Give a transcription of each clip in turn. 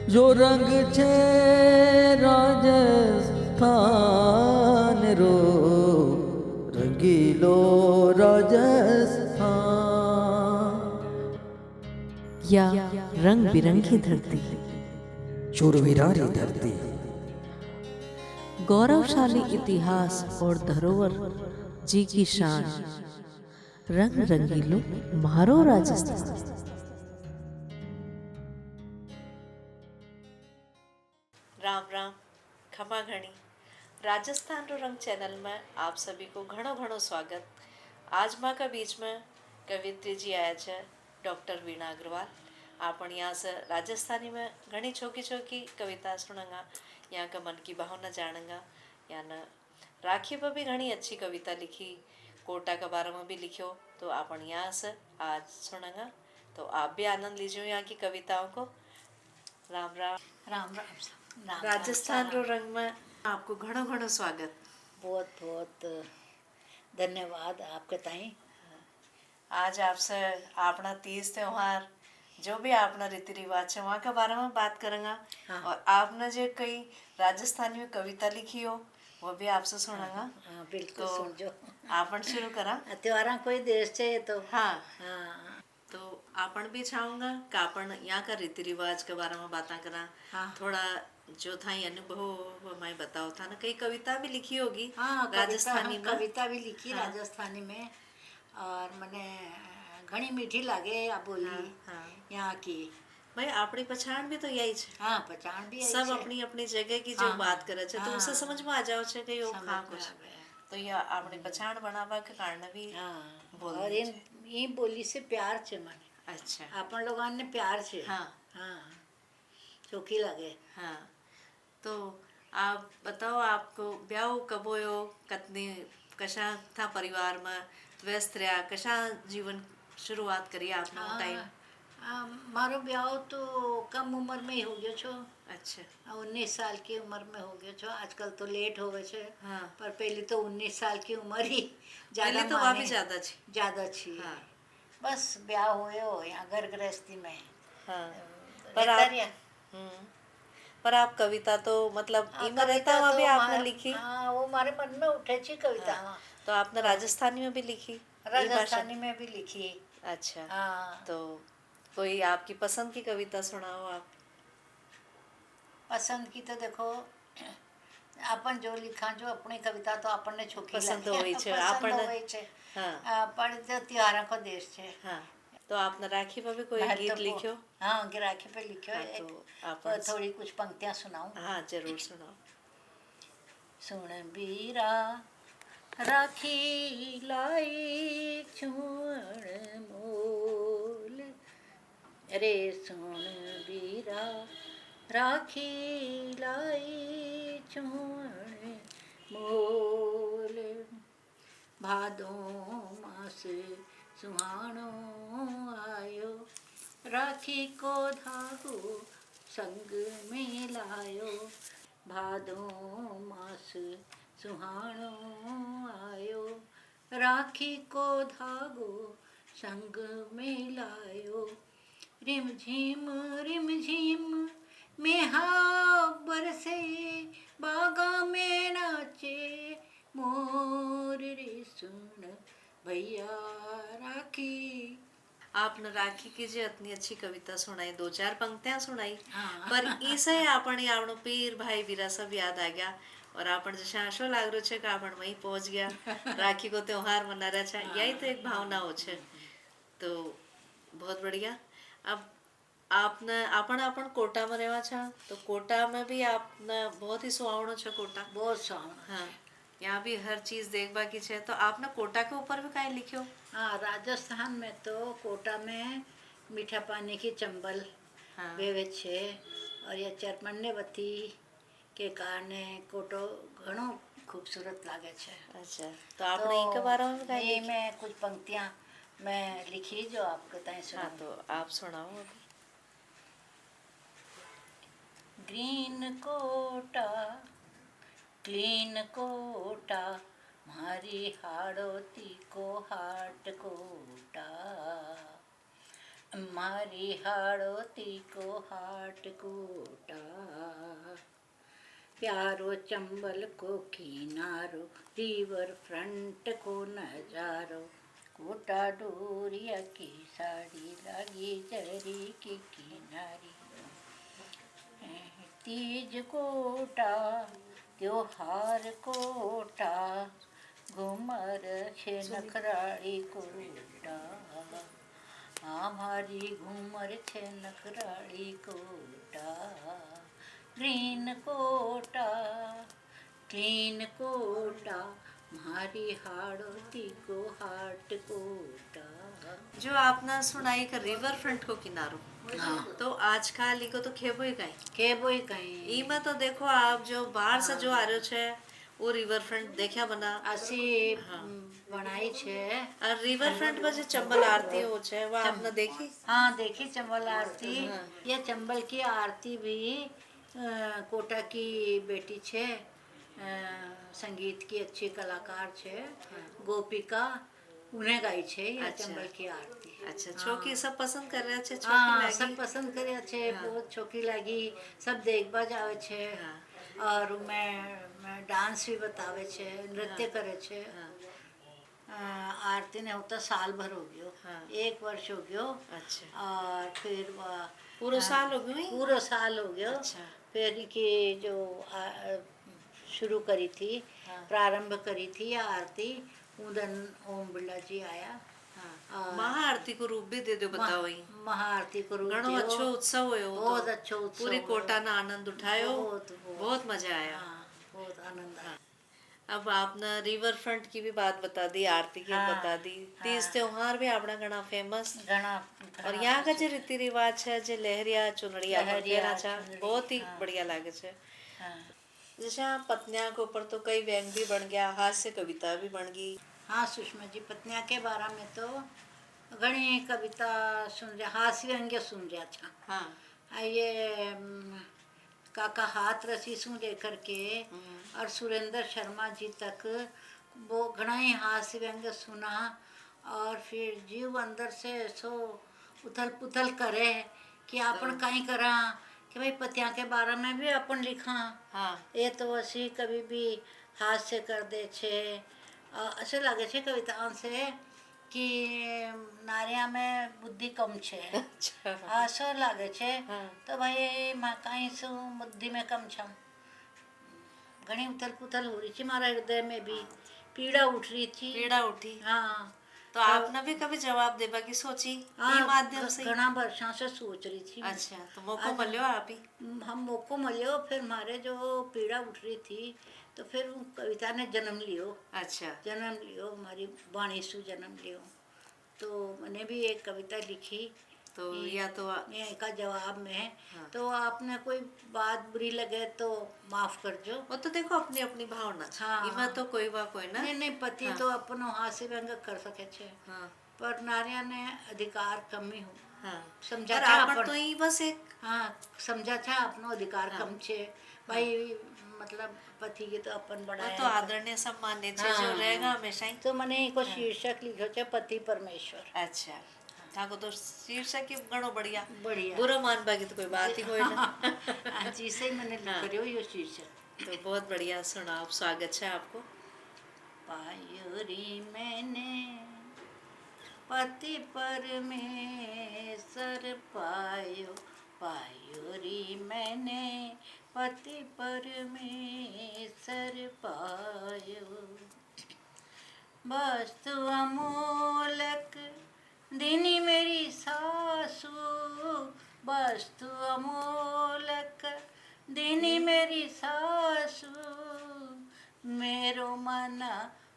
जो रंग छे राजस्थान रो, रंगीलो राजस्थान। या रंग बिरंगी धरती, शूरवीरारी धरती, गौरवशाली इतिहास और धरोहर जी की शान, रंग रंगीलो म्हारो राजस्थान। राम राम, खमा घणी। राजस्थान रो रंग चैनल में आप सभी को घणो घणो स्वागत। आज माँ का बीच में कवित्री जी आया छे, डॉक्टर वीणा अग्रवाल। आपण यहाँ से राजस्थानी में घनी छोकी छोकी कविता सुनेंगा, यहाँ का मन की भावना जानेंगा। यहाँ न राखी पर भी घनी अच्छी कविता लिखी, कोटा के बारे में भी लिखो, तो आपण यहाँ से आज सुनेंगा। तो आप भी आनंद लीजिए यहाँ की कविताओं को। राम राम। राम राम राम राजस्थान रो रंग में आपको घणो घणो स्वागत। बहुत बहुत धन्यवाद आपके ताई। आज आपसे अपना तीज त्योहार जो भी अपना रीति रिवाज है वहाँ के बारे में बात करेंगे। हाँ। और आपने जो कई राजस्थानी में कविता लिखी हो वो भी आपसे सुनेंगा। हाँ बिल्कुल, तो सुन जो आपन शुरू करा। त्योहारा कोई देश है तो। हाँ, हाँ तो आपन भी चाहूंगा कि आपन यहाँ का रीति रिवाज के बारे में बातें करा। हाँ। थोड़ा जो था ये अनुभव वो मैं बताओ था ना, कई कविता भी लिखी होगी हाँ, राजस्थानी में। कविता भी लिखी हाँ। राजस्थानी में, और मने घनी मीठी लागे आ बोली। हाँ, हाँ। यहाँ की भाई अपनी पहचान भी तो यही है। हाँ पहचान भी आई सब छे। अपनी अपनी जगह की जो हाँ, बात करे छे, तो हाँ। उसे समझ में आ जाओ छे कि यो समझ खा में कुछ। आवे। तो ये अपनी पहचान बनावा के कारण भी हाँ, बोलनी और इन ये बोली से प्यार छे मने। अच्छा। अपन लोगों ने प्यार छे। हाँ। हाँ, चौकी लगे। हाँ, तो आप बताओ, आपको ब्याह कब होयो, कतनी कशा था परिवार में व्यस्त रहा, कशा जीवन शुरुआत करी आपने वो टाइम? मारो ब्याह तो कम उम्र में ही हो गयो छो। अच्छा। 19 साल की उम्र में हो गयो छो। आजकल तो लेट होवे छे। हाँ। पर पहले तो 19 साल की उम्र ही पहले तो वहाँ भी ज्यादा थी। ज्यादा छी। हाँ। बस ब्याह होयो यहाँ घर गृहस्थी में। हाँ। पर रहता आप रहा। पर आप कविता तो मतलब हाँ, इमे रहता हुआ भी आपने लिखी। हाँ, वो हमारे मन में उठे छी कविता। हाँ। हाँ। तो आपने राजस्थानी में भी लिखी? ये भाषा? राजस्थानी में भी लिखी। अच्छा। हाँ। तो कोई आपकी पसंद की कविता सुनाओ आप। पसंद की तो देखो, अपन जो लिखा जो अपनी कविता तो अपन ने छोकी पसंद लागे। होई छे, पसंद आपने। होई छे। हाँ। पर जो त्योहारों को देश छे। हाँ, तो आपने राखी पर भी कोई महत्व गीत को- लिखो? हाँ, गिराकी पे लिखो। हाँ, एक तो अपन थोड़ी कुछ पंक्तियां सुनाऊं। हाँ, जरूर सुनाओ। सुन बीरा राखी लाई छुण मोल, रे सुन बीरा राखी लाई छुण मोल, भादो मास सुहानो आयो, राखी को धागो संग में लायो, भादो मास सुहानो आयो, राखी को धागो संग में लायो, रिम झिम मेहा बरसे, बागा में नाचे मोर, रे सुन भैया राखी। आपने राखी की जो इतनी अच्छी कविता सुनाई, 2-4 पंक्तियां सुनाई। हाँ। पर इसे आपने आपनो पीर भाई बीरा सब याद आ गया। और आपन जैसे आशो लाग रहो छे कि आपन वहीं पहुंच गया, राखी को त्योहार मना रहा छे। यही तो एक भावना हो छे। तो बहुत बढ़िया। अब आपने अपन कोटा में रहवा छा, तो कोटा में भी आपने बहुत ही सुहावनो छे कोटा। बहुत सुहावना। हाँ, यहाँ भी हर चीज देखबा की छे। तो आपने कोटा के ऊपर भी काई लिखो? हाँ, राजस्थान में तो कोटा में मीठा पानी की चंबल हाँ। वेवे छे, और ये चरमन्नेवती के कारण कोटो घणो खूबसूरत लागे छे। अच्छा, तो आपने इनके बारे में काई ये लिखी? मैं कुछ पंक्तियां मैं लिखी जो आपको ताई सुनाऊं। हाँ, तो आप सुनाओ अभी। ग्रीन कोटा क्लीन कोटा, मारी हाड़ोती को हाट कोटा, मारी हाड़ोती को हाट कोटा, प्यारो चंबल को किनारो, रिवर फ्रंट को नजारो, कोटा डोरिया की साड़ी लगी जरी की किनारी। तीज कोटा त्योहार कोटा, घूमर छे नखराड़ी कोटा, हमारी घूमर छे नखराड़ी कोटा, ग्रीन कोटा क्लीन कोटा, मारी हाड़ोती को हाट कोटा। जो आपने सुनाई का रिवर फ्रंट को किनारो, हाँ तो आजकल इको तो खेबो ही कहीं के बोई कहीं ईमा तो देखो आप जो बाहर से जो आ रहे छे वो रिवर फ्रंट देखा बना असी बनाई छे। और रिवर फ्रंट पर जो चंबल आरती हो छे वो आपने देखी? हाँ देखी चंबल आरती। हाँ। ये चंबल की आरती भी कोटा की बेटी छे, संगीत की अच्छी कलाकार छे, गोपिका, उन्हें गाई छे ये अच्छा। चंबल की आरती। अच्छा, छोकी सब पसंद कर रहे छे, छोकी हाँ लागी? सब पसंद करे छे, हाँ। बहुत छोकी लगी, सब देखबा जावे छे। हाँ। और मैं डांस भी बतावे छे, नृत्य करे छे। आरती ने होता साल भर हो गयो, हाँ। 1 वर्ष हो गयो। अच्छा, और फिर पूरा साल हो गयो ही? पूरा साल हो गयो। अच्छा। फिर की जो शुरू करी थी, हाँ। प्रारंभ करी थी आरती, उदन ओम बिरला जी आया। हाँ। महाआरती को रूप भी दे दो बताओ ही। महाआरती को रूप घणो दियो। अच्छो उत्सव होयो वो बहुत तो। अच्छो उत्सव पूरी होयो। कोटा ना आनंद उठायो। बहुत बहुत मजा आया। हाँ, बहुत आनंद आया। अब आपने रिवर फ्रंट की भी बात बता दी, आरती की हाँ, बता दी, तीज हाँ। त्योहार भी अपना घना फेमस। घना और यहाँ का जो रीति रिवाज है, जो लहरिया चुनड़िया लहरिया, छा चुनरी, बहुत ही हाँ। बढ़िया लागे छे। हाँ जैसे यहाँ पत्नियां के ऊपर तो कई व्यंग भी बन गया, हास्य कविता भी बन गई। हाँ सुषमा जी, पत्निया के बारे में तो घनी कविता सुन रहा, हास्य व्यंग्य सुन रहा था। हाँ। ये काका हाथ रसी सु लेकर के और सुरेंद्र शर्मा जी तक वो घना ही हास्य व्यंग्य सुना। और फिर जीव अंदर से सो उथल पुथल करे कि अपन कहीं करा कि भाई पतिया के बारे में भी अपन लिखा। हाँ। ये तो असी कभी भी हास्य कर दे छे। ऐसे लगे छे कविताओं से कि नारिया में बुद्धि कम छे। अच्छा। ऐसा लगे छे। हाँ। तो भाई माँ कहीं से बुद्धि में कम छम, घनी उथल पुथल हो रही थी, हमारा हृदय में भी पीड़ा उठ रही थी। पीड़ा उठी। हाँ तो आपने भी कभी जवाब देबा की सोची ई माध्यम से? घना वर्षों से सोच रही थी। अच्छा, तो मौको मिलो आप ही? हम मौको मिलो, फिर हमारे जो पीड़ा उठ रही थी तो फिर वो कविता ने जन्म लियो। अच्छा। जन्म लियो, हमारी वाणी से जन्म लियो। तो मैंने भी एक कविता लिखी। तो या तो ये का जवाब में है। हाँ। तो आपने कोई बात बुरी लगे तो माफ कर जो। वो तो देखो अपनी अपनी भावना छे। हाँ। इमा तो कोई बा कोई ना। नहीं नहीं, पति हाँ। तो अपनो हास्य व्यंग कर सके छे। हाँ। पर नारिया ने अधिकार कमी हो। हाँ। समझा पर था आपन अपन। तो ही बस एक हाँ समझा था अपनो अधिकार हाँ। कम छे भाई, मतलब पति के तो अपन वो बढ़ाया। तो आदरणीय सम्मान्य छे जो रहेगा हमेशा ही। तो मैंने को शीर्षक लिखो छे पति परमेश्वर। अच्छा, थाको तो शीर्षक ही घणो बढ़िया। बढ़िया। बुरा मान बाकी तो कोई बात ही कोई ना। जी से ही मैंने लिख रही हो ये शीर्षक। तो बहुत बढ़िया सुना आप, स्वागत है आपको। पायोरी मैंने पति परमेश्वर पायो, पायोरी मैंने पति परमेश्वर पायो, वस्तु अमोलक दीनी मेरी सासू, वस्तु अमोलक दीनी मेरी सासू, मेरो मन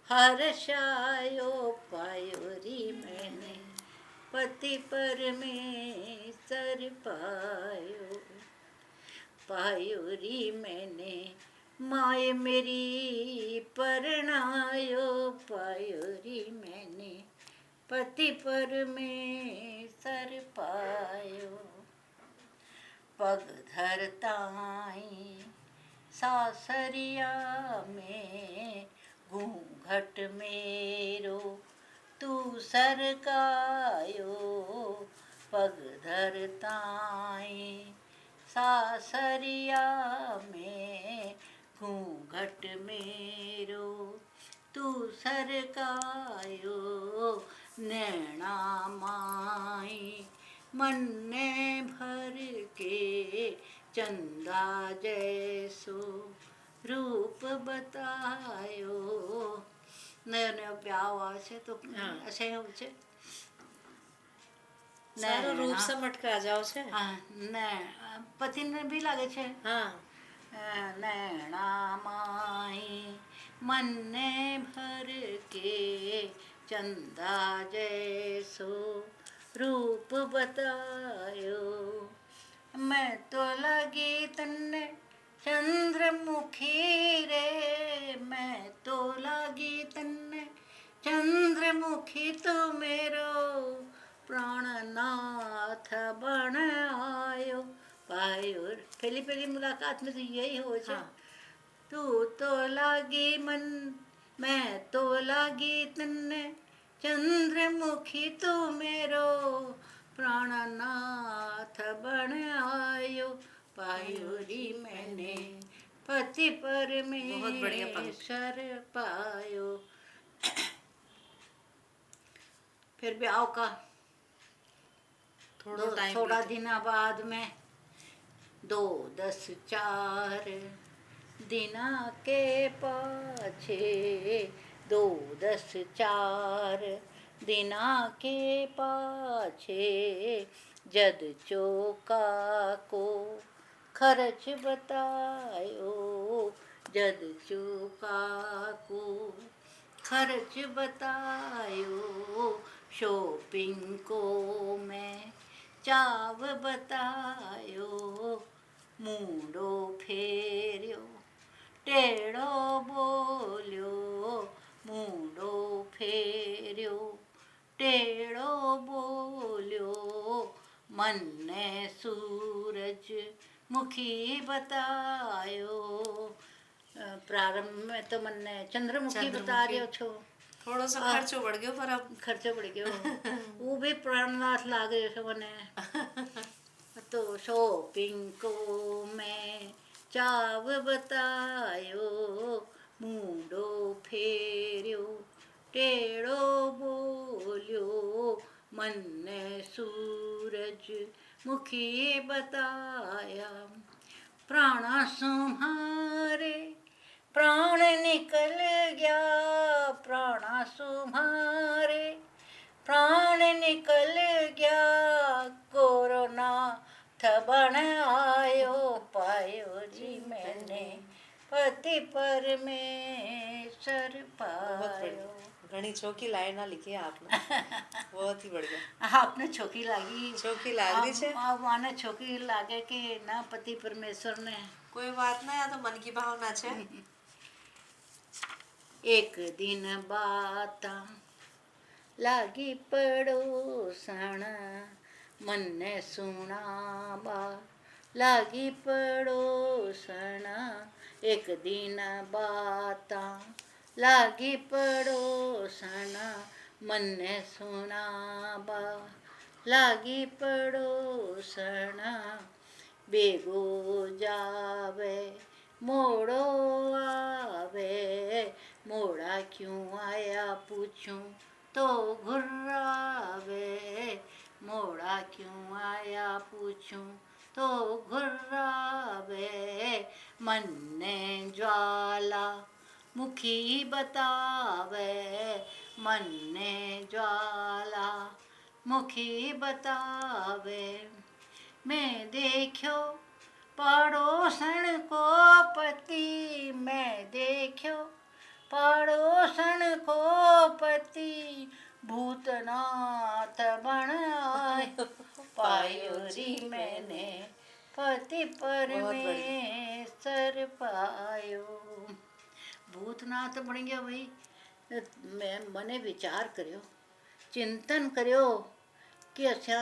हर्षायो, पायोरी मैंने पति परमेश्वर पायो, पायोरी मैंने माय मेरी परणायो, पायोरी मैंने पति परमेश्वर पायो, पग धरताई सासरिया में घूंघट मेरो तू सरकायो, पग धरताई सासरिया में घूंघट मेरो तू सरकायो नैना माई मन ने भर के चंदा जैसो रूप बतायो नयो नयो ब्याह आवશે તો હશે એવું છે સારો રૂપ સમટકા જાવ છે હા ને પતિને બી લાગે છે હા नैना माई मन ने भर के चंदा जैसो रूप बतायो मैं तो लगी तन्ने चंद्रमुखी रे मैं तो लगी तन्ने चंद्रमुखी तो मेरो प्राणनाथ बन आयो पायो पहली मुलाकात में तो यही हो जाए हाँ। तू तो लागी मन मैं तो लागी तन्ने चंद्रमुखी तो मेरो प्राणनाथ बन आयो पायो री मैंने पति बहुत बढ़िया पंक्ति। परमेश्वर पायो फिर ब्याह का थोड़ा दिन बाद में 2-10-4 दिना के पाछे 2-10-4 दिना के पाछे जद चौका को खर्च बतायो जद चौका को खर्च बतायो शॉपिंग को मैं चाव बतायो मूंडो फेरियो टेढ़ो बोलियो मूंडो फेरियो टेढ़ो बोलियो मन ने सूरज मुखी बतायो प्रारंभ में तो मन ने चंद्रमुखी बता रहे छो थोड़ो सो खर्चो बढ़ गयो पर अब खर्चो बढ़ गयो वो भी प्राणनाथ लाग रहे छो मने तो शॉपिंग को मैं चाव बतायो मूंडो फेरियो टेढ़ो बोलियो मन ने सूरज मुखी बताया प्राणा सुम्हारे प्राण निकल गया प्राणा सुम्हारे प्राण निकल गया कोरोना थबन आयो पायो जी मैंने पति परमेश्वर पायो घनी चौकी लाइना लिखी है आपने बहुत ही बढ़िया आपने छोकी लागी चौकी लाग रही है अब आने छोकी लागे कि ना पति परमेश्वर ने कोई बात नहीं आ तो मन की भावना छे एक दिन बात लागी पड़ोसण मन ने सुनाबा लागी पड़ोसण एक दिन बात लागी पड़ोसण मन ने सुनाबा लागी पड़ोसण बेगो जावे मोड़ो आवे मोड़ा क्यों आया पूछूं तो घुर्रावे मोड़ा क्यों आया पूछूं तो घुर्रावे मन ने ज्वाला मुखी बतावे मन ने ज्वाला मुखी बतावे मैं देखो पड़ोसन को पति मैं देखो पड़ोसन को पति भूतनाथ बन आयो पायो री मैंने पति परमेश्वर पायो भूतनाथ बन गया भाई मैं मने विचार करियो चिंतन करियो कि अच्छा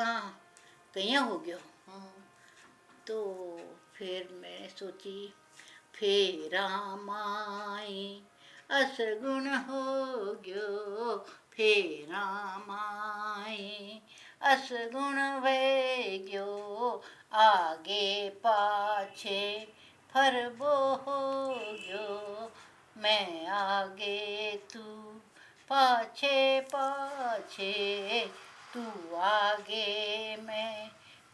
कहीं हो गयो तो फिर मैं सोची फेरा माई असगुण हो गयो फेरा माई असगुण भय गयो आगे पाछे फरबो हो गयो मैं आगे तू पाछे पाछे तू आगे मैं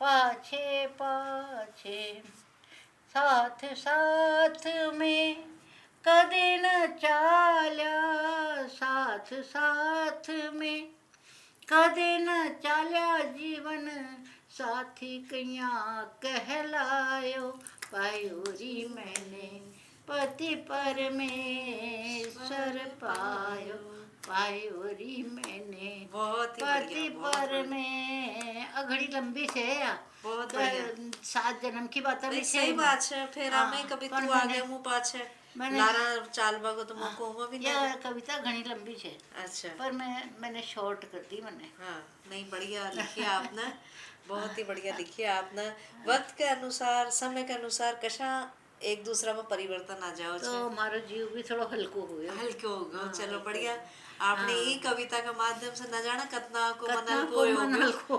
पाछे पाछे साथ साथ में कदे न चाल्या साथ साथ में कदे न चाल्या जीवन साथी कैया कहलायो पायोरी मैंने पति परमेश्वर पायो पायोरी मैंने बहुत ही पति बढ़िया, बहुत पर बढ़िया। में अघड़ी लंबी से है बहुत बढ़िया। 7 जन्म की बात नहीं, सही बात है। फिर हाँ, हमें कभी पर तू आगे मुंह पाछे मैंने- लारा चाल बागो तो मुंह को भी यह नहीं। कविता घनी लंबी है अच्छा, पर मैंने शॉर्ट कर दी मैंने हाँ, नहीं, बढ़िया लिखी है आपने, बहुत ही बढ़िया लिखी है आपने। वक्त के अनुसार, समय के अनुसार कशा एक दूसरा में परिवर्तन आ जाओ तो छे, हमारो जीव भी थोड़ा हल्को हो गयो हल्के हो गयो। हाँ, चलो हल्को। बढ़िया। आपने हाँ। ये कविता के माध्यम से न जाना कतना को मन कतना हल्को को हो मन गयो। हल्को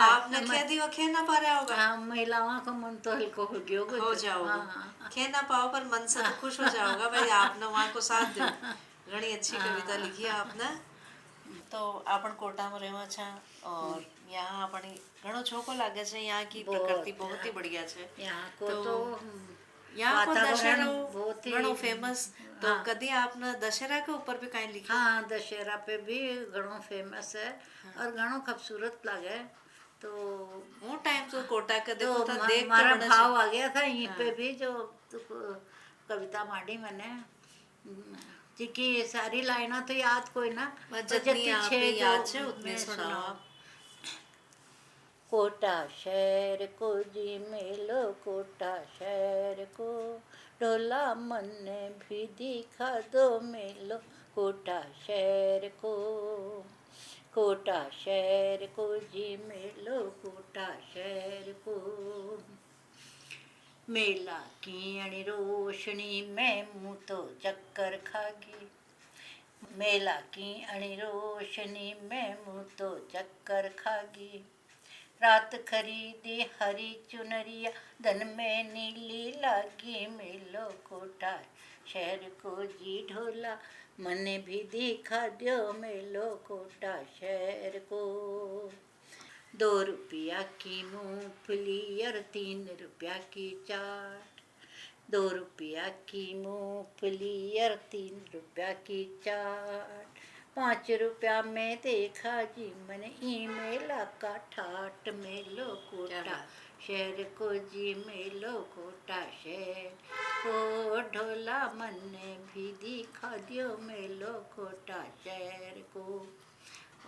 आपने खे दी वो खे ना पा रहा होगा। हाँ, महिलाओं का मन तो हल्को हो गयो हो जाओगे, हाँ, खे ना पाओ पर मन से तो खुश हो जाओगा भाई आपने वहाँ को साथ दो। घनी अच्छी कविता लिखी है आपने। तो अपन कोटा में रहवा छा और यहाँ अपनी घणो छोको लागे छे। यहाँ की बहुत, प्रकृति बहुत ही बढ़िया छे। यहाँ को तो तो यहाँ को वातावरण दशहरा बहुत ही घणो फेमस। तो हाँ। कदी आपने दशहरा के ऊपर भी कहीं लिखी? हाँ, दशहरा पे भी घणो फेमस है और घणो खूबसूरत लागे तो वो टाइम तो कोटा के तो देखो था, देख तो हमारा बड़ा भाव छे। आ गया था यहीं पे भी जो तो कविता मांडी मैंने क्योंकि सारी लाइना तो याद कोई ना बस तो जितनी जति आप छे भी जो याद छे उतनी मैं सुनाओ सुनाऊं। आप। कोटा शहर को जी मेलो कोटा शहर को ढोला मन ने भी दिखा दो मेलो कोटा शहर को कोटा शहर को जी मेलो कोटा शहर को मेला की अणी रोशनी में मुँह तो चक्कर खागी मेला की अणी रोशनी में मुँह तो चक्कर खागी रात खरीदी हरी चुनरिया धन में नीली लागी मेलो कोटा शहर को जी ढोला मने भी दिखा दो मेलो कोटा शहर को 2 रुपया की मूंगफली और 3 रुपया की चाट 2 रुपया की मूंगफली और 3 रुपया की चाट 5 रुपया में देखा जी मैंने ई मेला का ठाट मेलो क्या कोटा बात। शहर को जी मेलो कोटा शहर को ढोला मन ने भी दिखा दियो मेलो कोटा शहर को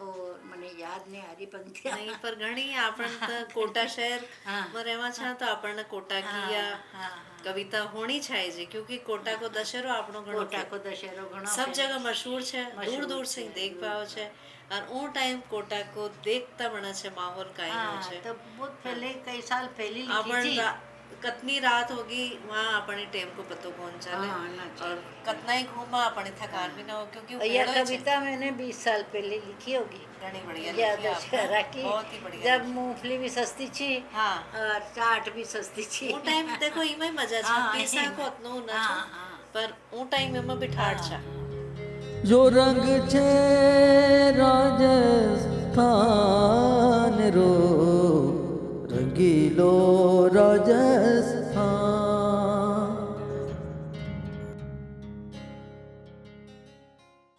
और मने याद नहीं आ रही पंक्तियाँ नहीं, पर घणी आपन तो कोटा शहर हाँ। में रहवा छा तो अपन कोटा की या हाँ, कविता होनी चाहिए जी, क्योंकि कोटा को दशहरो आपनो घणो कोटा फे- को दशहरो घणो सब फेमस जगह मशहूर छे, मशहूर दूर दूर से छे, देख दूर पाओ छे। और वो टाइम कोटा को देखता बना छे माहौल का हाँ हो छे। तो बहुत पहले कई साल पहले लिखी अपन थी कतनी रात होगी वहाँ अपने टाइम को पतो कौन चले हाँ, ना चले। और कतना ही घूमा अपने थकान भी ना हो, क्योंकि वो यह भेड़ो ही छे। कविता मैंने 20 साल पहले लिखी होगी घनी बढ़िया या लिखी आपने, दशहरा की बहुत ही बढ़िया जब मूंगफली भी सस्ती थी हाँ। और चाट भी सस्ती थी वो टाइम देखो इमे मजा छा, हाँ, पैसा इमे। को अतनो न हाँ, छा, हाँ। पर वो टाइम में बिठाड़ छा। जो रंग छे राजस्थान रो रंगीलो राजस्थान